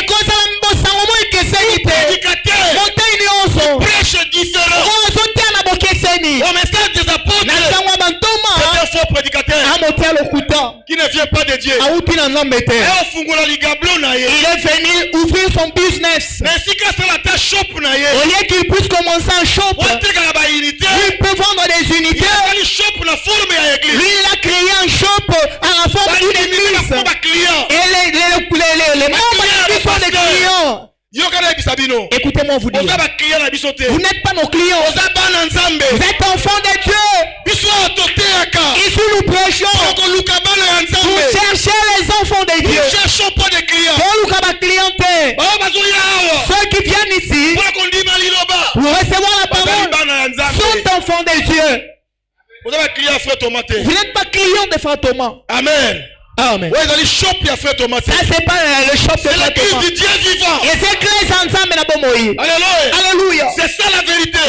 Il est venu ouvrir son business. Au lieu qu'il puisse commencer un shop, lui peut vendre des unités. Lui, il a créé un shop à la forme d'une église. Et les membres sont des clients. Écoutez-moi vous dire, vous n'êtes pas nos clients, vous êtes enfants de Dieu. Ici nous prêchons pour chercher les enfants de Dieu. Ceux qui viennent ici pour recevoir la parole sont enfants de Dieu. Vous n'êtes pas clients de Frère Thomas.
Amen.
Amen. Ça c'est pas le shop de Frère Thomas. Et c'est l'église ensemble na bomoyi. Alléluia.
C'est ça la vérité.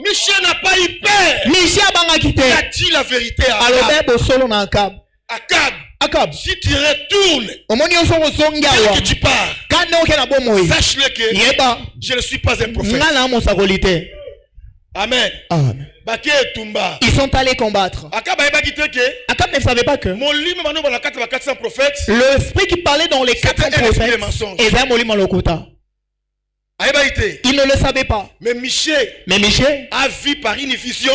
Michel n'a pas eu peur.
Michel bangaki te.
Il a dit la vérité à Akab. Si tu retournes, que tu pars, sache-le que je ne suis pas un prophète. Amen.
Amen. Ils sont allés combattre. Akab ne savait pas que l'esprit qui parlait dans les 400 prophètes il ne le savait pas.
Mais Michel a vu par une vision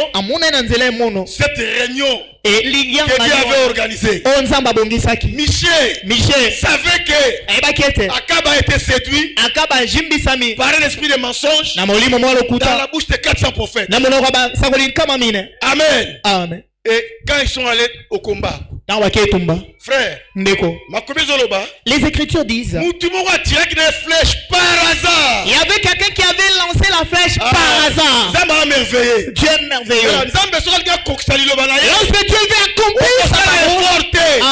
cette réunion que Dieu avait organisée. Michel savait que Akab a été séduit par un esprit de mensonge dans la bouche de 400 prophètes. Amen.
Amen.
Et quand ils sont allés au combat, frère,
les Écritures disent
il
y avait quelqu'un qui avait lancé la flèche par hasard. Dieu est merveilleux. Lorsque Dieu veut accomplir sa parole,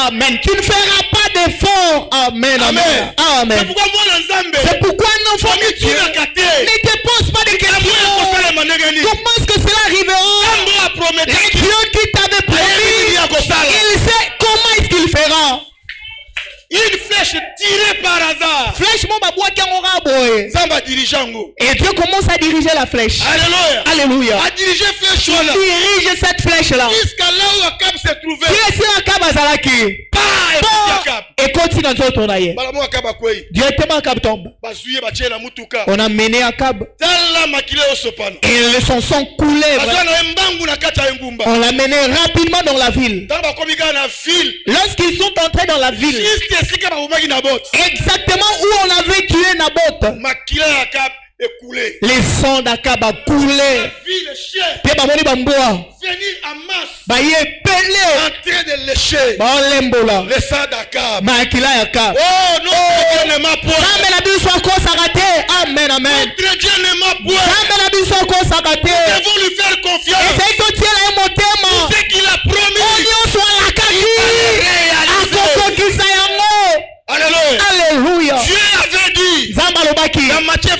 amen, tu ne feras pas d'effort. Amen. Amen. Amen. C'est pourquoi un enfant de Dieu ne te pose pas de questions. Comment est-ce que cela arrivera? Les dieux qui t'avaient promis, il sait comment est-ce qu'il fera.
Une flèche tirée par hasard.
Flèche mon babouak en boy.
Zamba dirigeango.
Et Dieu commence à diriger la flèche.
Alléluia.
Alléluia.
À diriger flèche là.
Dirige cette flèche là.
Jusqu'à là où Akab s'est trouvé.
Qui est sur Akab azalaki? Et continue dans notre tournaille. Directement Akab tombe. On a mené Akab. Et le sang coulait. On l'a mené rapidement dans la ville. Lorsqu'ils sont entrés dans la ville, exactement où on avait tué Naboth, les sangs d'Akab a coulé.
Venir en masse, en train de lécher le sang d'Akab.
Oh,
notre Dieu ne m'a point.
Amen, amen.
Notre Dieu ne m'a point.
Nous
devons lui faire confiance. Tout ce qu'il a promis,
Alléluia.
Dieu avait dit dans Matthieu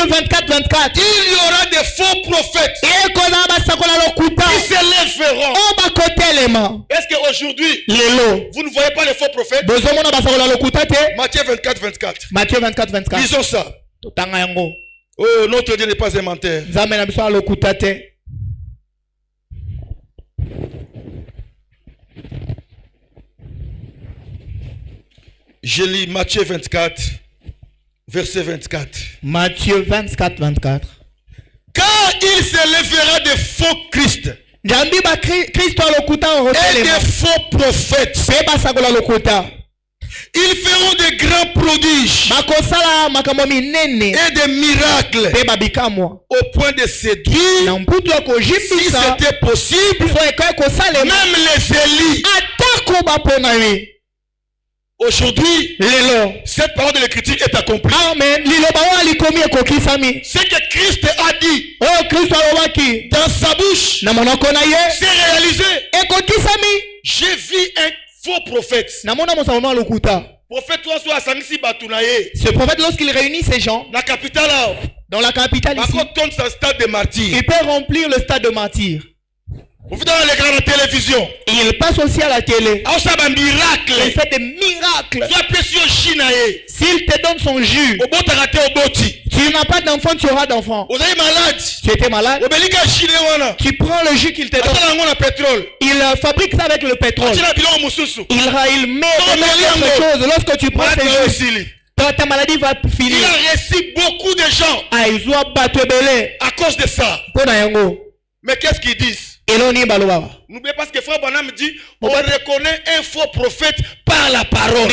24, il y aura des faux prophètes qui se lèveront. Est-ce qu'aujourd'hui vous ne voyez pas les faux prophètes? Matthieu 24. Disons ça. Oh, notre Dieu n'est pas un menteur. Je lis Matthieu 24, verset 24.
Matthieu 24.
Car il se lèvera de faux Christ et de faux prophètes. Ils feront de grands prodiges et des miracles au point de séduire, si c'était possible, même les élites. Aujourd'hui, cette parole de l'écriture est accomplie.
Amen.
Ce que Christ a dit dans sa bouche, c'est réalisé. J'ai vu un faux prophète.
Ce prophète, lorsqu'il réunit ces gens dans la capitale ici,
il peut
remplir le stade de martyr. Il passe aussi à la télé.
Il
fait des miracles.
S'il te donne son jus,
tu n'as pas d'enfant, tu auras d'enfant. Tu étais malade. Tu prends le jus qu'il te donne. Il fabrique ça avec le pétrole. Il met quelque chose. Lorsque tu prends ces jus, ta maladie va finir.
Il a reçu beaucoup de gens
à
cause de ça. Mais qu'est-ce qu'ils disent? N'oubliez pas ce que Frère Branham dit, on reconnaît un faux prophète par la parole.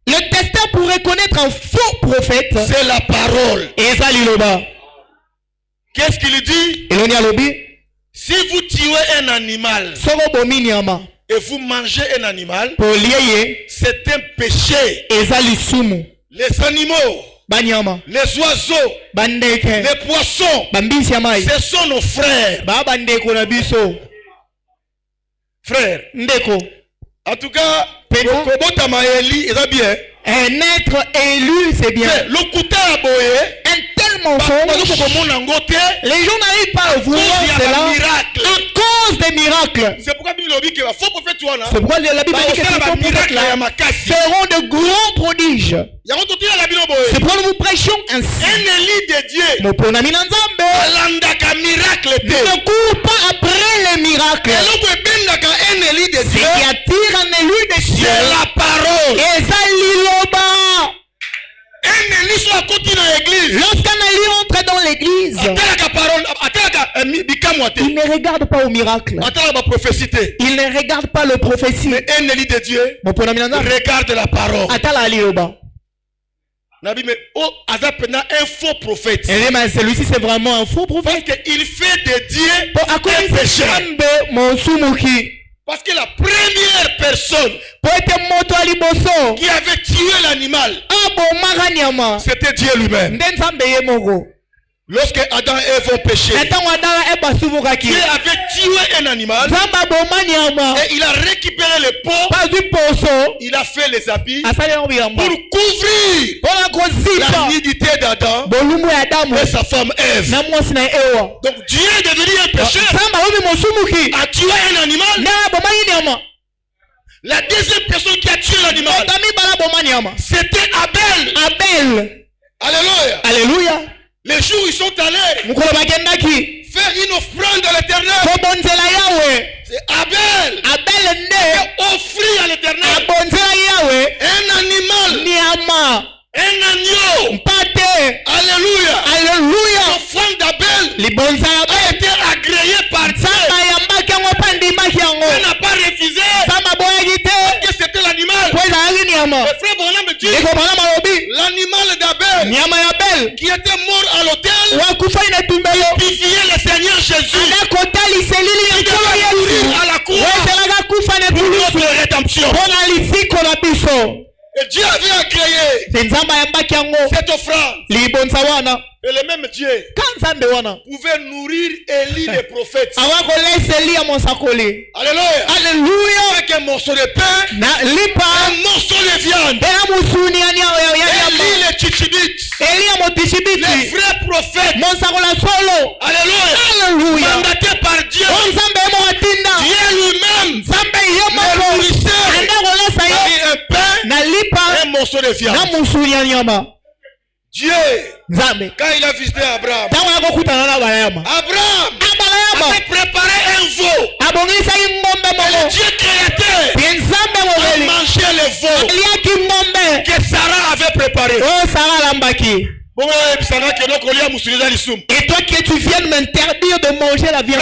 Le testeur pour reconnaître un faux prophète,
c'est la parole. Qu'est-ce qu'il dit? Si vous tuez un animal et vous mangez un animal, c'est un péché. Les animaux, les oiseaux, les poissons, ce sont nos frères. Frères, en tout cas,
un être élu, c'est bien. Un tel mensonge, les gens n'arrivent pas à voir cela à cause des miracles.
C'est pourquoi la Bible dit que les faux prophètes
feront de grands prodiges. C'est pourquoi nous vous prêchons ainsi.
Un élu de Dieu
ne court pas après les miracles. Ce qui attire un élu de Dieu,
c'est la parole.
Lorsqu'un élu entre dans l'église, il ne regarde pas au miracle. Il ne regarde pas le prophétie.
Mais un élu de Dieu regarde la parole. Mais un faux prophète.
Celui-ci c'est vraiment un faux prophète.
Parce qu'il fait de Dieu un péché. Parce que la première personne qui avait tué l'animal, c'était Dieu lui-même. Lorsque Adam et Ève ont péché, Dieu avait tué un animal et il a récupéré le pot, il a fait les habits pour couvrir la nudité d'Adam et sa femme Ève. Donc Dieu est devenu un pécheur, a tué un animal. La deuxième personne qui a tué l'animal, c'était Abel.
Alléluia.
Les jours où ils sont allés faire une offrande à l'Éternel, c'est Abel qui a offert à l'Éternel un animal, un agneau. Alléluia. L'offrande d'Abel a été agréée par Dieu. Elle n'a pas refusé que c'était l'animal. Le frère Branham me dit, l'animal d'Abel qui était mort à l'autel, purifiait le Seigneur Jésus, il devait mourir à la croix pour notre rédemption. Et Dieu avait agréé cette offrande. Et le même Dieu pouvait nourrir Élie les prophètes. Alléluia. Avec un morceau de pain, un morceau de viande. Élie les tchichibites, les vrais prophètes. Alléluia. Mandatés par Dieu. Dieu lui-même les nourrissait avec un pain, un morceau de viande. Dieu, quand il a visité Abraham, Abraham avait préparé un veau. Et le Dieu créateur a mangé le veau que Sarah avait préparé.
Et toi que tu viennes m'interdire de manger la viande.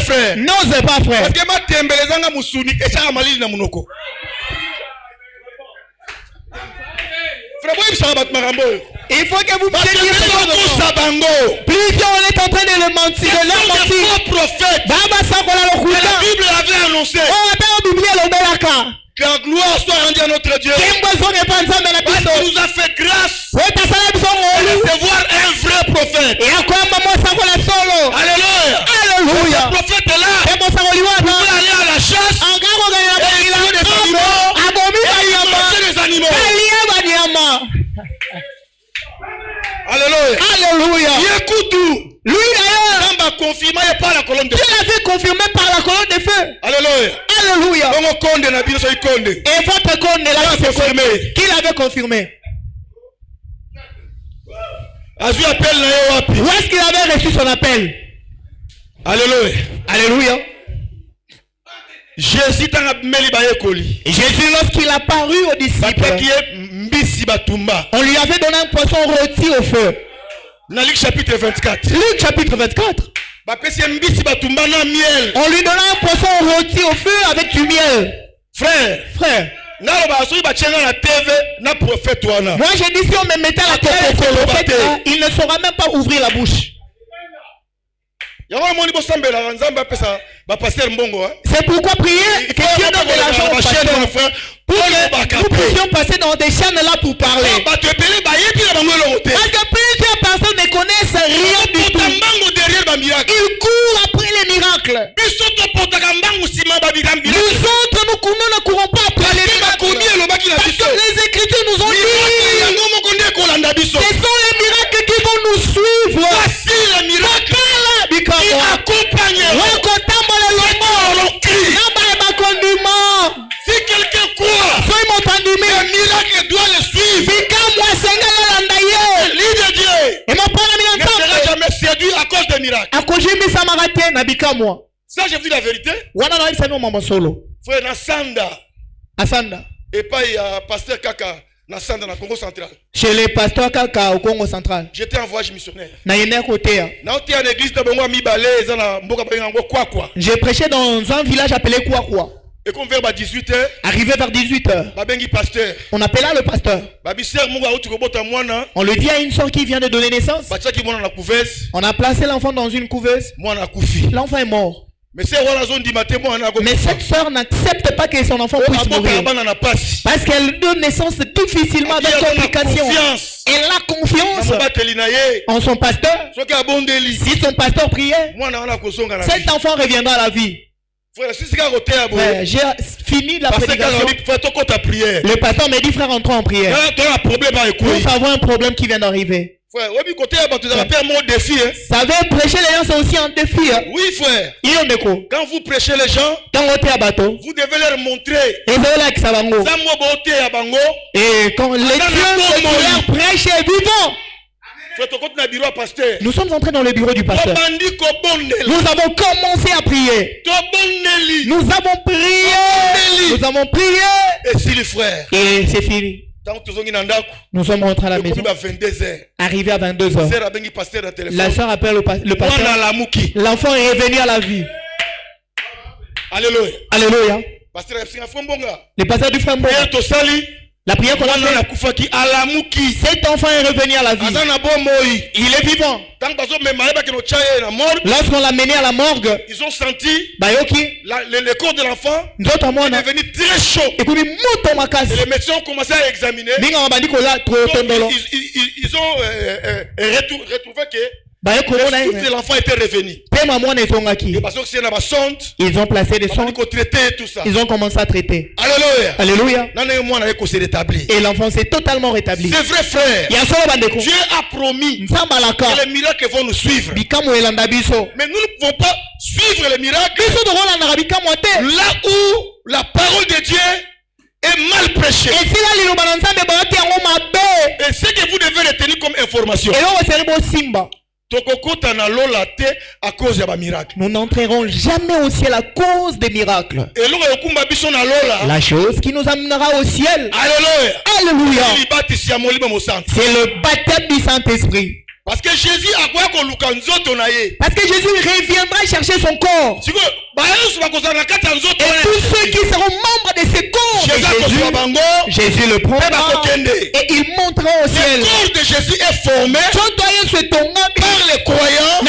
Frère.
N'ose pas, frère. Il faut que vous preniez plusieurs on est en train de le mentir, de leur mentir.
La Bible avait annoncé que la gloire soit rendue à notre Dieu. Parce qu'il nous a fait grâce de recevoir un vrai prophète. Alléluia. Ce prophète est là. Vous pouvez aller à la chasse et tuer des animaux et manger des animaux.
confirmé par la colonne de
feu. Dieu l'avait confirmé par la colonne de feu.
Alléluia.
Alléluia.
Et
votre conde là,
confirmé.
Qui l'avait confirmé?
Où est-ce
qu'il avait reçu son appel?
Alléluia.
Alléluia.
Jésus,
lorsqu'il a paru aux disciples, on lui avait donné un poisson rôti au feu.
Luc chapitre 24.
Luc chapitre 24. On lui donna un poisson rôti au feu avec du miel. Frère. Moi j'ai dit si on me mettait à la tête, il ne saura même pas ouvrir la bouche. C'est pourquoi prier que Dieu donne de l'argent au pasteur pour que nous puissions passer dans des chaînes là pour parler. Parce que plusieurs personnes ne connaissent rien du tout. Ils courent après les miracles. Nous autres, nous ne courons pas après les miracles. Parce que les Écritures nous ont dit ce sont les miracles qui vont nous suivre.
Voici les miracles
qui accompagnent.
Si quelqu'un croit, le miracle doit le suivre. L'île de Dieu ne sera jamais séduit à cause des miracles. Ça, j'ai vu la vérité. Frère Nasanda. Et pas il y a pasteur Kaka Nasanda dans le Congo central.
Chez les pasteurs Kaka au Congo central.
J'étais en voyage missionnaire.
J'ai prêché dans un village appelé Kouakwa.
Et comme vers 18h,
arrivé vers 18h, on appela le pasteur. On lui dit à une soeur qui vient de donner naissance. On a placé l'enfant dans une couveuse. L'enfant est mort. Mais cette soeur n'accepte pas que son enfant puisse mourir. Parce qu'elle donne naissance difficilement avec complications. Elle a confiance en son pasteur. Si son pasteur priait, cet enfant reviendra à la vie. Frère, j'ai fini la prédication. Le pasteur me dit, frère, entrons en prière. Nous avons un problème qui vient d'arriver. Savez, prêcher les gens, c'est aussi un défi.
Oui, frère. Quand vous prêchez les gens, vous devez leur montrer.
Et quand les dieux leur prêchent est vivant. Nous sommes entrés dans le bureau du pasteur. Nous avons commencé à prier. Nous avons prié. Nous avons prié.
Et si les frères.
Et c'est fini. Nous sommes rentrés à la maison. Arrivé à 22h. La soeur appelle le pasteur. L'enfant est revenu à la vie.
Alléluia.
Alléluia. Le pasteur du frère Mbonga. La prière qu'on a fait, cet enfant est revenu à la vie. Il est vivant. Lorsqu'on l'a mené à la morgue,
ils ont senti le corps de l'enfant est devenu très chaud. Et les médecins ont commencé à examiner. Ils ont retrouvé que le l'enfant était revenu.
Ils ont placé des sondes. Ils ont commencé à traiter.
Alléluia.
Alléluia. Et l'enfant s'est totalement rétabli.
C'est vrai, frère. Dieu a promis que les miracles vont nous suivre. Mais nous ne pouvons pas suivre les miracles là où la parole de Dieu est mal prêchée. Et ce que vous devez retenir comme information,
nous n'entrerons jamais au ciel à cause des miracles. La chose qui nous amènera au ciel, alléluia, c'est le baptême du Saint-Esprit.
Parce que Jésus
reviendra chercher son corps. Et tous ceux qui seront membres de ce corps de Jésus le prendra et il montera au ciel.
Le corps de Jésus est formé par les croyants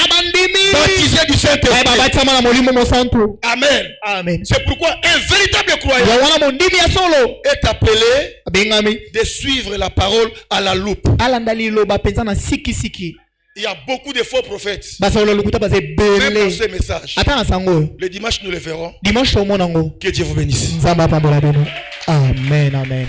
baptisés du Saint-Esprit. Amen.
Amen.
C'est pourquoi un véritable croyant est appelé de suivre la parole à la loupe. Il y a beaucoup de faux prophètes. Même dans ces messages. Le dimanche, nous le verrons. Que Dieu vous bénisse.
Amen, amen.